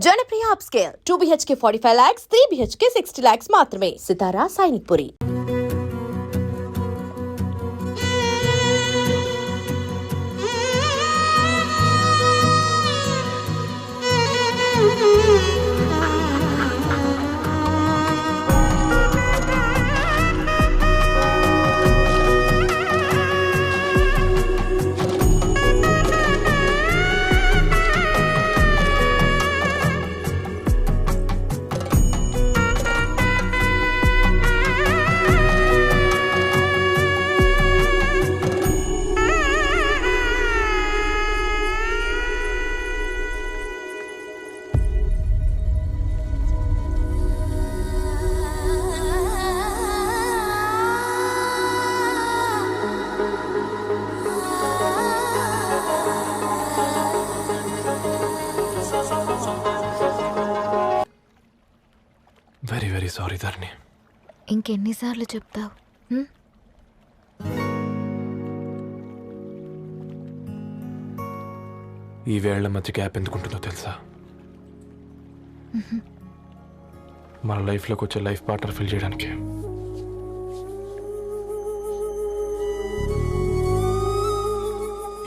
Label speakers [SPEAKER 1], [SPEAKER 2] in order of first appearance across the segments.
[SPEAKER 1] Janapriya upscale 2 BHK 45 lakhs, 3 BHK 60 lakhs మాత్రమే. సితారా Sainikpuri.
[SPEAKER 2] Very very sorry ధరణి.
[SPEAKER 3] ఇంకెన్నిసార్లు చెప్తావు?
[SPEAKER 2] ఈ వేళ్ల మధ్య గ్యాప్ ఎందుకుంటుందో తెలుసా? మన లైఫ్లోకి వచ్చే లైఫ్ పార్ట్నర్ ఫిల్ చేయడానికి.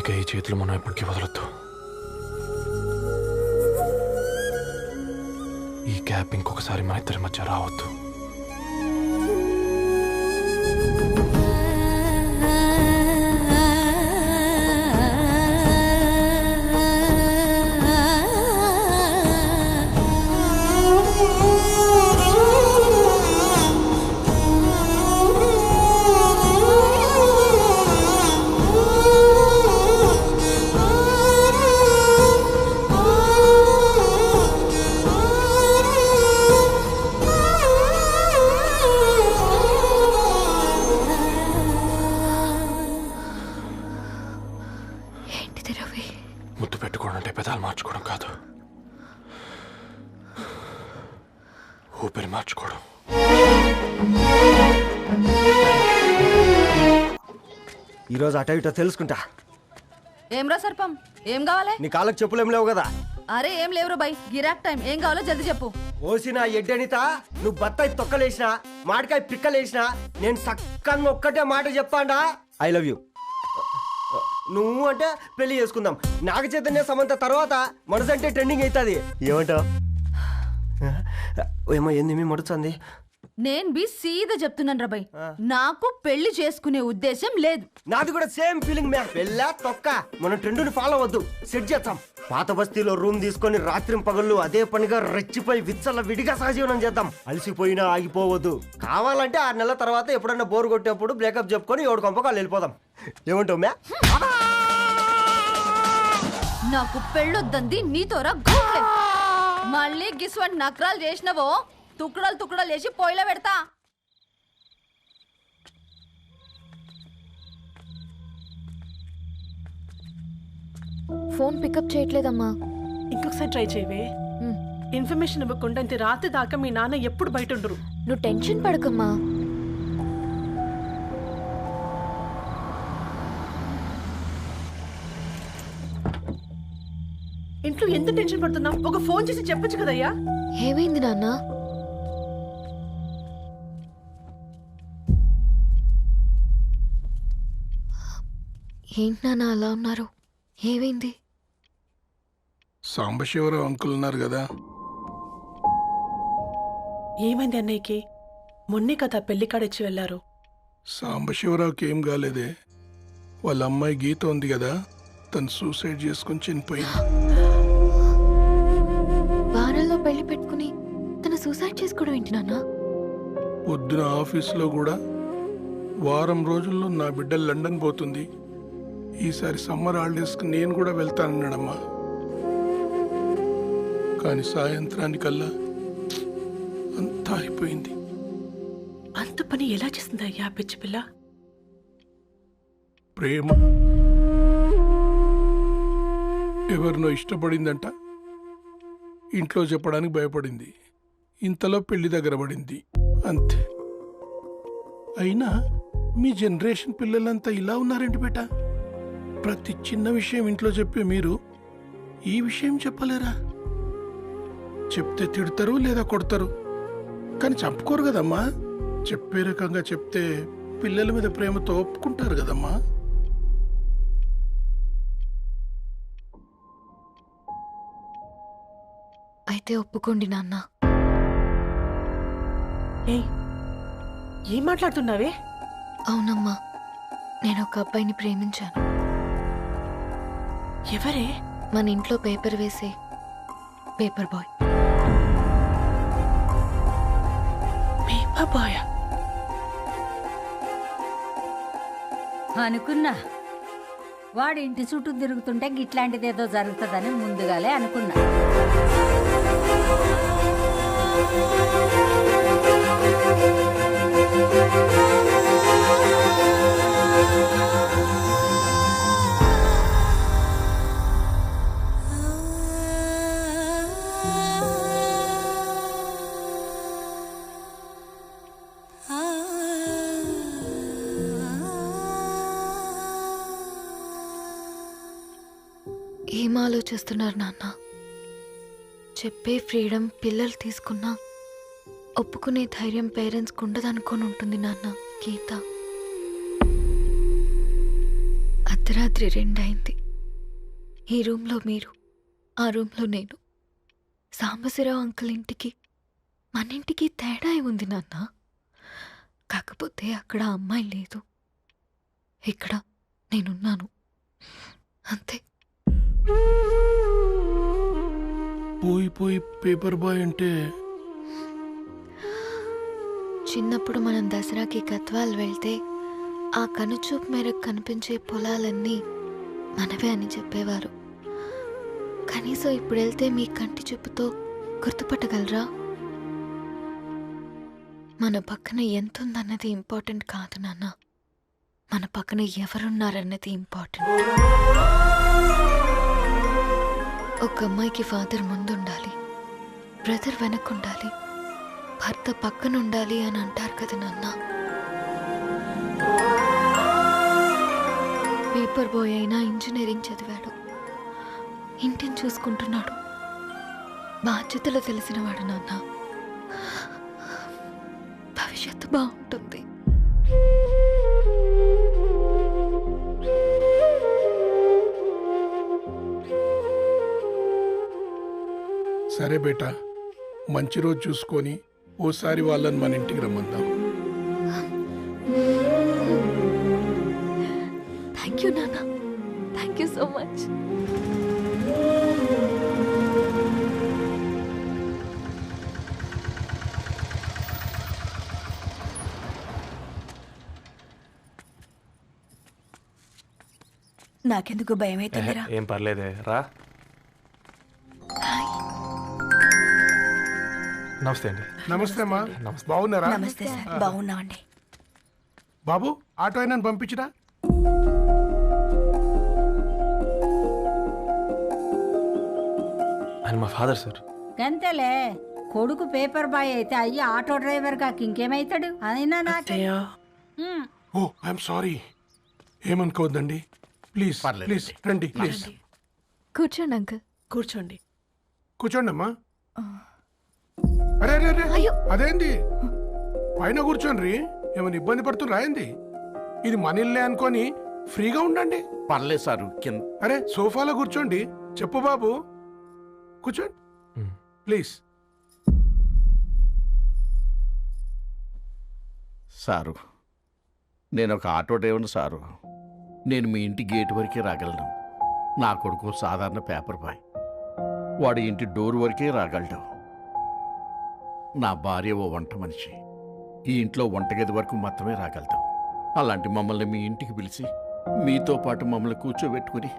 [SPEAKER 2] ఇక ఈ చేతులు మనం ఎప్పటికీ వదలొద్దు. ఈ గ్యాప్ ఇంకొకసారి మన ఇద్దరి మధ్య రావద్దు. ముద్దు పెట్టుకోవడం అంటే పెదాలు మార్చుకోవడం కాదు, ఊపిరి మార్చుకోవడం.
[SPEAKER 4] ఈరోజు అటో ఇటో తెలుసుకుంటా.
[SPEAKER 5] ఏమ్రా సర్పం, ఏం కావాలి?
[SPEAKER 4] నీ కాళ్ళకి చెప్పులేం లేవు కదా?
[SPEAKER 5] అరే ఏం లేవురా బై, గిరాక్ టైం. ఏం కావాలో జల్దీ చెప్పు.
[SPEAKER 4] ఓసిన ఎడ్డనిత, నువ్వు బత్తాయి తొక్కలేసినా మాడికాయ పిక్కలేసినా నేను సక్కంగా ఒక్కటే మాట చెప్పాండా, ఐ లవ్ యూ. నువ్వు అంటే పెళ్లి చేసుకుందాం. నాగ చైతన్య సమంత తర్వాత మనసంటే ట్రెండింగ్ అవుతుంది. ఏమంటావు? ఏమో ఏంది మీ మడుతుంది?
[SPEAKER 5] నేను బి సీదా చెప్తున్నాను రా బై, నాకు పెళ్లి చేసుకునే ఉద్దేశం లేదు.
[SPEAKER 4] నాది కూడా సేమ్ ఫీలింగ్ మ్యా. పెళ్ళా తొక్క, మనం ట్రెండ్ని ఫాలో అవద్దు, సెట్ చేద్దాం. పాత బస్తీలో రూమ్ తీసుకొని రాత్రి పగళ్ళు అదే పనిగా రెచ్చిపోయి విచ్చల విడిగా సహజీవనం చేద్దాం. అలసిపోయినా ఆగిపోవద్దు. కావాలంటే 6 నెలల తర్వాత ఎప్పుడన్నా బోర్ కొట్టేప్పుడు బ్రేకప్ చెప్పుకొని ఎవడు కొంపకాలు వెళ్ళిపోదాం. ఏమంటావు మ్యా?
[SPEAKER 5] నాకు పెళ్ళొద్దంది నీతోరా. మళ్ళీ గిస్వంటి నకరాలు చేసినవో తుక్కడలు తుక్కడలు చేసి పొయ్యిలో పెడతా.
[SPEAKER 3] ఫోన్ పికప్ చేయట్లేదమ్మా.
[SPEAKER 6] ఇంకొకసారి ట్రై చేయవే. ఇన్ఫర్మేషన్ ఇవ్వకుండా ఇంత రాత్రి దాకా మీ నాన్న ఎప్పుడు బయట ఉండరు.
[SPEAKER 3] నువ్వు టెన్షన్ పడకమ్మా.
[SPEAKER 6] ఇంట్లో ఎంత టెన్షన్ పడుతున్నావు? ఒక ఫోన్ చేసి చెప్పొచ్చు కదయ్యా.
[SPEAKER 3] ఏమైంది నాన్న? ఏంటి నాన్న అలా ఉన్నారు? ఏమైంది?
[SPEAKER 7] సాంబశివరావు అంకుల్ ఉన్నారు కదా.
[SPEAKER 6] ఏమైంది అన్నయ్యకి? మొన్నే కదా పెళ్లి కాడిచ్చి వెళ్ళారు.
[SPEAKER 7] సాంబశివరావుకి ఏం కాలేదే. వాళ్ళ అమ్మాయి గీత ఉంది కదా, తను సూసైడ్ చేసుకుని చనిపోయింది.
[SPEAKER 3] వారాల్లో పెళ్లి పెట్టుకుని తను సూసైడ్ చేసుకోవడం ఏంటి నాన్న?
[SPEAKER 7] పొద్దున ఆఫీసులో కూడా వారం రోజుల్లో నా బిడ్డ లండన్ పోతుంది, ఈసారి సమ్మర్ హాలిడేస్కి నేను కూడా వెళ్తానన్నాడమ్మా. కానీ సాయంత్రానికల్లా అంతా అయిపోయింది.
[SPEAKER 6] అంత పని ఎలా చేస్తుందయ్యా పిచ్చి పిల్ల?
[SPEAKER 7] ప్రేమ ఎవరినో ఇష్టపడిందంట, ఇంట్లో చెప్పడానికి భయపడింది. ఇంతలో పెళ్లి దగ్గర పడింది, అంతే. అయినా మీ జనరేషన్ పిల్లలంతా ఇలా ఉన్నారేంటి బేటా? ప్రతి చిన్న విషయం ఇంట్లో చెప్పే మీరు ఈ విషయం చెప్పలేరా? చెప్తే తిడతారు లేదా కొడతారు, కానీ చంపుకోరు కదమ్మా. చెప్పే రకంగా చెప్తే పిల్లల మీద ప్రేమతో ఒప్పుకుంటారు కదమ్మా.
[SPEAKER 3] అయితే ఒప్పుకోండి నాన్న.
[SPEAKER 6] ఏయ్, ఏం మాట్లాడుతున్నావే?
[SPEAKER 3] అవునమ్మా, నేను ఒక అబ్బాయిని ప్రేమించాను.
[SPEAKER 6] ఎవరే?
[SPEAKER 3] మన ఇంట్లో పేపర్ వేసే పేపర్ బాయ్.
[SPEAKER 6] Paper boy?
[SPEAKER 8] అనుకున్నా వాడి ఇంటి చుట్టూ తిరుగుతుంటే గిట్లాంటిదేదో జరుగుతుందని ముందుగాలే అనుకున్నా.
[SPEAKER 3] ఏం ఆలోచిస్తున్నారు నాన్న? చెప్పే ఫ్రీడమ్ పిల్లలు తీసుకున్నా ఒప్పుకునే ధైర్యం పేరెంట్స్కి ఉండదనుకొని ఉంటుంది నాన్న. గీత, అర్ధరాత్రి 2 అయింది. ఈ రూమ్లో మీరు, ఆ రూమ్లో నేను. సాంబశివరావు అంకుల్ ఇంటికి మన ఇంటికి తేడా ఉంది నాన్న. కాకపోతే అక్కడ అమ్మాయి లేదు, ఇక్కడ నేనున్నాను, అంతే.
[SPEAKER 7] పోయి పేపర్ బాయ్ అంటే
[SPEAKER 3] చిన్నప్పుడు మనం దసరాకి గద్వాల్ వెళ్తే ఆ కనుచూపు మేరకు కనిపించే పొలాలన్నీ మనవే అని చెప్పేవారు. కనీసం ఇప్పుడు వెళ్తే మీ కంటి చూపుతో గుర్తుపట్టగలరా? మన పక్కన ఎంతుందన్నది ఇంపార్టెంట్ కాదు నాన్న, మన పక్కన ఎవరున్నారన్నది ఇంపార్టెంట్. ఒక అమ్మాయికి ఫాదర్ ముందుండాలి, బ్రదర్ వెనకుండాలి, భర్త పక్కనుండాలి అని అంటారు కదా నాన్న. పేపర్ బాయ్ అయినా ఇంజనీరింగ్ చదివాడు, ఇంటిని చూసుకుంటున్నాడు, బాధ్యతలు తెలిసినవాడు నాన్న. భవిష్యత్తు బాగుంటుంది.
[SPEAKER 7] సరే బేటా, మంచి రోజు చూసుకొని ఓసారి వాళ్ళని మన ఇంటికి రమ్మందాం.
[SPEAKER 3] థ్యాంక్ యూ నాన్న, థ్యాంక్ యూ సో మచ్.
[SPEAKER 5] నాకెందుకు భయం అవుతుందిరా.
[SPEAKER 2] ఏం పర్లేదే, రా. నమస్తే అండి.
[SPEAKER 7] నమస్తే అమ్మా, బాగున్నారా?
[SPEAKER 5] నమస్తే సార్, బాగున్నామండి.
[SPEAKER 7] బాబు, ఆటో అయినా పంపించరా?
[SPEAKER 2] ఆయన మా ఫాదర్ సార్.
[SPEAKER 8] గంతేలే, కొడుకు పేపర్ బాయ్ అయితే అయ్యి ఆటో డ్రైవర్ కాక ఇంకేమైతాడు? అయినా నాకే
[SPEAKER 7] ఓ, ఐఎమ్ సారీ. ఏమనుకోవద్దండి, ప్లీజ్ ప్లీజ్ రండి, ప్లీజ్
[SPEAKER 3] కూర్చోండి అంకుల్.
[SPEAKER 6] కూర్చోండి.
[SPEAKER 7] కూర్చోండి అమ్మా. అరే అరే అరే, అదేంది పైన కూర్చోండి, ఏమైనా ఇబ్బంది పడుతున్నా ఏంది? ఇది మన ఇల్లే అనుకొని ఫ్రీగా ఉండండి.
[SPEAKER 9] పర్లేదు సారు,
[SPEAKER 7] అరే సోఫాలో కూర్చోండి. చెప్పు బాబు, కూర్చోండి ప్లీజ్.
[SPEAKER 9] సారు, నేను ఒక ఆటో డ్రైవర్ని సారు. నేను మీ ఇంటి గేట్ వరకే రాగలను. నా కొడుకు సాధారణ పేపర్ బాయ్, వాడి ఇంటి డోర్ వరకే రాగలడు. నా భార్య ఓ వంట మనిషి, ఈ ఇంట్లో వంటగది వరకు మాత్రమే రాగలుగుతాం. అలాంటి మమ్మల్ని మీ ఇంటికి పిలిచి మీతో పాటు మమ్మల్ని కూర్చోబెట్టుకుని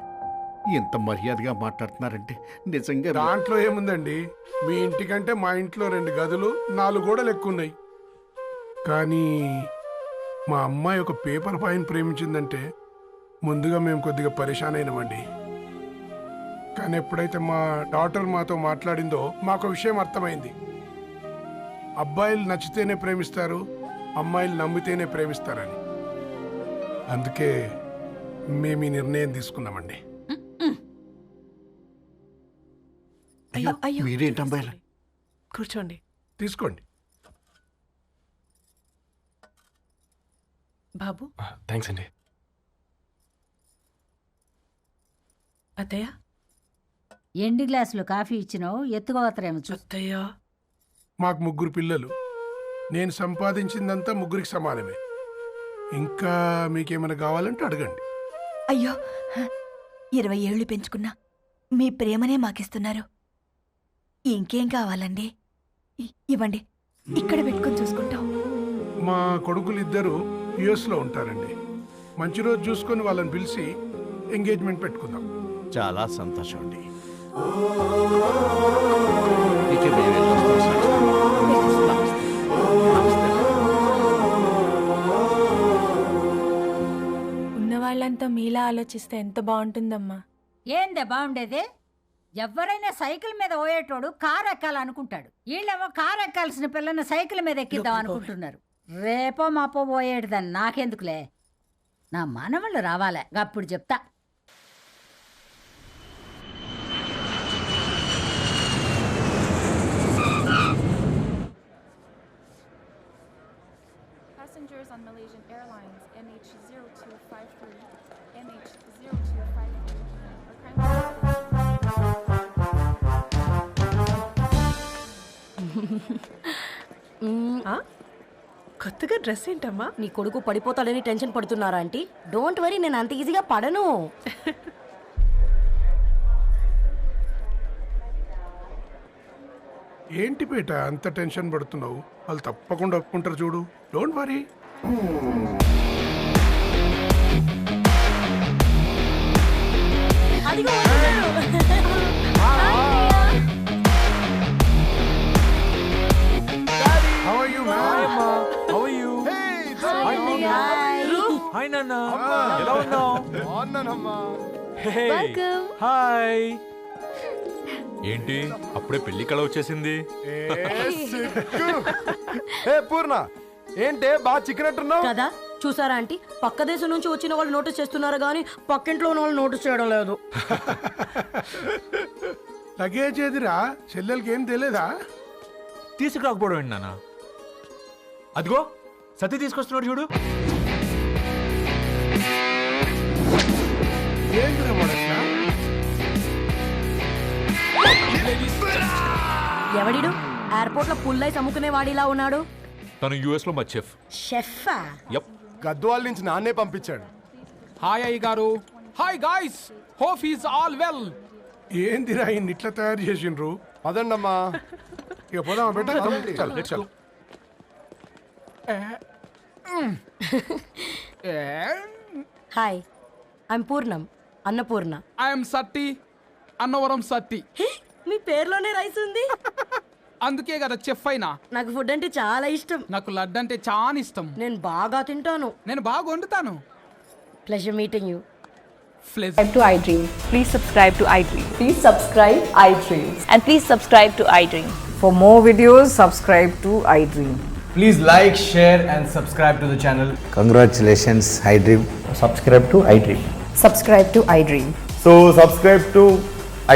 [SPEAKER 9] ఎంత మర్యాదగా మాట్లాడుతున్నారంటే నిజంగా.
[SPEAKER 7] దాంట్లో ఏముందండి, మీ ఇంటికంటే మా ఇంట్లో 2 గదులు 4 గోడలు ఎక్కువ ఉన్నాయి. కానీ మా అమ్మాయి ఒక పేపర్ బాయ్ని ప్రేమించిందంటే ముందుగా మేము కొద్దిగా పరేషాన్ అయినామండి. కానీ ఎప్పుడైతే మా డాటర్ మాతో మాట్లాడిందో మాకు విషయం అర్థమైంది. అబ్బాయిలు నచ్చితేనే ప్రేమిస్తారు, అమ్మాయిలు నమ్మితేనే ప్రేమిస్తారని. అందుకే మేము ఈ నిర్ణయం తీసుకున్నామండి.
[SPEAKER 9] మీరేంటి అమ్మాయిలు
[SPEAKER 6] కూర్చోండి.
[SPEAKER 7] తీసుకోండి.
[SPEAKER 6] బాబు.
[SPEAKER 2] థ్యాంక్స్ అండి.
[SPEAKER 6] అత్తయ్య.
[SPEAKER 8] ఎండి గ్లాసులో కాఫీ ఇచ్చినావు, ఎత్తుకోవతరేమో చూ.
[SPEAKER 6] అత్తయ్య.
[SPEAKER 7] మాకు 3 పిల్లలు. నేను సంపాదించిందంతా 3కి సమానమే. ఇంకా మీకేమైనా కావాలంటే అడగండి.
[SPEAKER 10] అయ్యో 20 ఏళ్ళు పెంచుకున్నా మీ ప్రేమనే మాకిస్తున్నారు. ఇంకేం కావాలండి? ఇవ్వండి, ఇక్కడ పెట్టుకొని చూసుకుంటాం.
[SPEAKER 7] మా కొడుకులిద్దరూ యుఎస్లో ఉంటారండి. మంచి రోజు చూసుకొని వాళ్ళని పిలిచి ఎంగేజ్మెంట్ పెట్టుకుందాం.
[SPEAKER 9] చాలా సంతోషం అండి. ఇక మేము వెళ్ళొస్తాం సార్.
[SPEAKER 10] ఉన్నవాళ్ళంతా మీలా ఆలోచిస్తే ఎంత బాగుంటుందమ్మా.
[SPEAKER 8] ఏందే బాగుండేది? ఎవరైనా సైకిల్ మీద పోయేటోడు కారు ఎక్కాలనుకుంటాడు. వీళ్ళేమో కారు ఎక్కాల్సిన పిల్లని సైకిల్ మీద ఎక్కిద్దాం అనుకుంటున్నారు. రేపో మాపో పోయేటిదని నాకెందుకులే, నా మనవళ్ళు రావాలే, అప్పుడు చెప్తా.
[SPEAKER 11] Passengers on Malaysian Airlines MH0253, MH0253
[SPEAKER 6] కొత్తగా డ్రెస్ ఏంటమ్మా?
[SPEAKER 10] నీ కొడుకు పడిపోతాడని టెన్షన్ పడుతున్నారా ఆంటీ? డోంట్ వరీ, నేను అంత ఈజీగా పడను.
[SPEAKER 7] ఏంటి పేట అంత టెన్షన్ పడుతున్నావు? వాళ్ళు తప్పకుండా ఒప్పుకుంటారు చూడు. Don't worry. How are you, man?
[SPEAKER 2] How are you? Hi నాన్న. ఎలా ఉన్నావు? హాయ్. ఏంటి అప్పుడే పెళ్లి కళ వచ్చేసింది? పూర్ణ ఏంటే బాగా చిక్కినట్టున్నావు
[SPEAKER 10] కదా. చూసారా ఆంటీ, పక్క దేశం నుంచి వచ్చిన వాళ్ళు నోటీస్ చేస్తున్నారు కానీ పక్కింట్లో ఉన్న వాళ్ళు నోటీస్ చేయడం లేదు.
[SPEAKER 7] లగేజ్ ఏదిరా? చెల్లెలకి ఏం తెలియదా?
[SPEAKER 2] తీసుకురాకపోవడం ఏంటి నాన్న? అదిగో సతీ తీసుకొస్తున్నాడు చూడు.
[SPEAKER 7] ఏంటిరా వాడట్లా?
[SPEAKER 10] ఎవడిడు ఎయిర్పోర్ట్ లో పుల్లైస్ అమ్ముకునే వాడిలా ఉన్నాడు?
[SPEAKER 2] తను యుఎస్ లో మా చెఫ్.
[SPEAKER 10] షెఫా?
[SPEAKER 2] యప్.
[SPEAKER 12] గద్వాల నుంచి నాన్నే పంపించాడు.
[SPEAKER 13] హాయ్ అయ్య గారు. Hi guys, hope is all well.
[SPEAKER 7] ఏందిరా ఇన్ని ఇట్లా తయారు చేసిండ్రు?
[SPEAKER 12] పదండమ్మా.
[SPEAKER 7] ఇక పోదామా బెట్ట?
[SPEAKER 10] Hi, I'm Purnam, Annapurna.
[SPEAKER 13] I'm Satti, Annavaram Satti.
[SPEAKER 10] మీ పేర్లోనే రైస్ ఉంది.
[SPEAKER 13] అందుకే కదా చెఫ్ అయినా.
[SPEAKER 10] నాకు ఫుడ్ అంటే చాలా ఇష్టం.
[SPEAKER 13] నాకు లడ్డు అంటే చాలా ఇష్టం.
[SPEAKER 10] నేను బాగా తింటాను.
[SPEAKER 13] నేను బాగా వండుతాను.
[SPEAKER 10] Pleasure meeting you.
[SPEAKER 11] Subscribe to iDream. Please subscribe to iDream. Please subscribe iDream. And please subscribe to iDream.
[SPEAKER 14] For more videos, subscribe to iDream.
[SPEAKER 15] Please like, share and subscribe to the channel.
[SPEAKER 16] Congratulations, iDream.
[SPEAKER 15] Subscribe to iDream.
[SPEAKER 14] Subscribe to iDream.
[SPEAKER 12] So subscribe to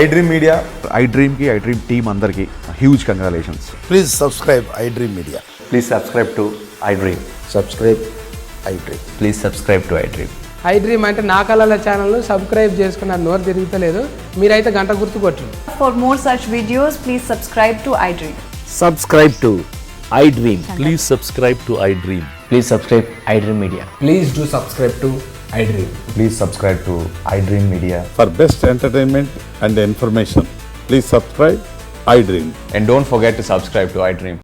[SPEAKER 12] iDream Media.
[SPEAKER 16] iDream ki iDream team andarki huge congratulations.
[SPEAKER 12] Please subscribe iDream Media.
[SPEAKER 15] Please subscribe to iDream.
[SPEAKER 12] Subscribe iDream.
[SPEAKER 15] Please subscribe to iDream.
[SPEAKER 13] iDream అంటే నా కళల channel subscribe చేసుకున్న నోరు తిరుగుతలేదు. మీరైతే గంట గుర్తు కొట్టండి.
[SPEAKER 11] For more such videos, please subscribe to iDream.
[SPEAKER 16] Subscribe to iDream. Please subscribe to iDream.
[SPEAKER 15] Please subscribe iDream Media. Please do subscribe to iDream.
[SPEAKER 16] Please subscribe to iDream Media.
[SPEAKER 12] For best entertainment and information, please subscribe iDream.
[SPEAKER 15] And don't forget to subscribe to iDream.